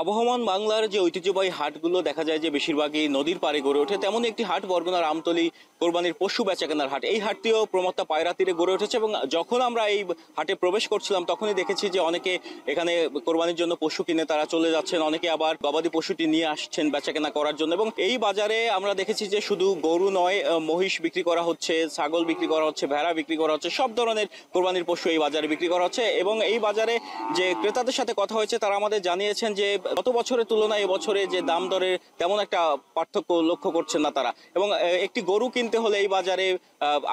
আবহমান বাংলার যে ঐতিহ্যবাহী হাটগুলো দেখা যায় যে বেশিরভাগই নদীর পাড়ে গড়ে ওঠে, তেমন একটি হাট বরগুনার আমতলী কোরবানির পশু বেচাকেনার হাট। এই হাটটিও প্রমত্তা পায়রা তীরে গড়ে উঠেছে এবং যখন আমরা এই হাটে প্রবেশ করছিলাম তখনই দেখেছি যে অনেকে এখানে কোরবানির জন্য পশু কিনে তারা চলে যাচ্ছেন, অনেকে আবার গবাদি পশুটি নিয়ে আসছেন বেচাকেনা করার জন্য। এবং এই বাজারে আমরা দেখেছি যে শুধু গরু নয়, মহিষ বিক্রি করা হচ্ছে, ছাগল বিক্রি করা হচ্ছে, ভেড়া বিক্রি করা হচ্ছে, সব ধরনের কোরবানির পশু এই বাজারে বিক্রি করা হচ্ছে। এবং এই বাজারে যে ক্রেতাদের সাথে কথা হয়েছে তারা আমাদের জানিয়েছেন যে গত বছরের তুলনায় এবছরে যে দাম দরের তেমন একটা পার্থক্য লক্ষ্য করছেন না তারা। এবং একটি গরু কিনতে হলে এই বাজারে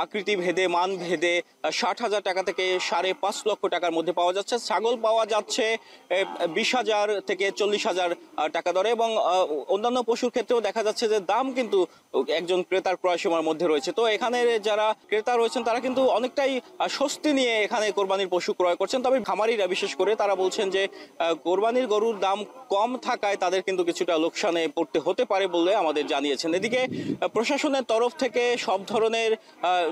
আকৃতি ভেদে মান ভেদে 60,000 টাকা থেকে 5.5 লক্ষ টাকার মধ্যে পাওয়া যাচ্ছে। ছাগল পাওয়া যাচ্ছে 20,000 থেকে 40,000 টাকা দরে। এবং অন্যান্য পশুর ক্ষেত্রেও দেখা যাচ্ছে যে দাম কিন্তু একজন ক্রেতার ক্রয় সীমার মধ্যে রয়েছে। তো এখানে যারা ক্রেতা রয়েছেন তারা কিন্তু অনেকটাই স্বস্তি নিয়ে এখানে কোরবানির পশু ক্রয় করছেন। তবে খামারিরা বিশেষ করে তারা বলছেন যে কোরবানির গরুর দাম কম থাকায় তাদের কিন্তু কিছুটা লোকসানে পড়তে হতে পারে বলে আমাদের জানিয়েছেন। এদিকে প্রশাসনের তরফ থেকে সব ধরনের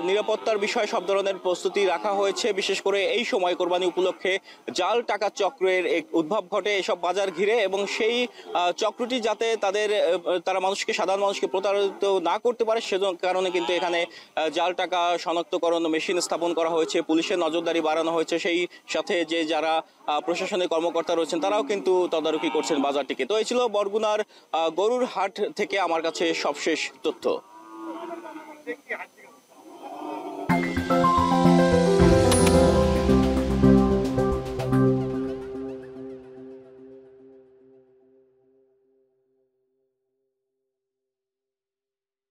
নিরাপত্তার বিষয়ে সব ধরনের প্রস্তুতি রাখা হয়েছে। বিশেষ করে এই সময় কোরবানি উপলক্ষে জাল টাকা চক্রের এক উদ্ভব ঘটে এসব বাজার ঘিরে, এবং সেই চক্রটি যাতে তারা সাধারণ মানুষকে প্রতারিত না করতে পারে সেজন্য কারণে কিন্তু এখানে জাল টাকা শনাক্তকরণ মেশিন স্থাপন করা হয়েছে, পুলিশের নজরদারি বাড়ানো হয়েছে। সেই সাথে যে যারা প্রশাসনিক কর্মকর্তা রয়েছেন তারাও কিন্তু তদারকি করছেন বাজারটিকে। তো এই ছিল বরগুনার গরুর হাট থেকে আমার কাছে সবশেষ তথ্য।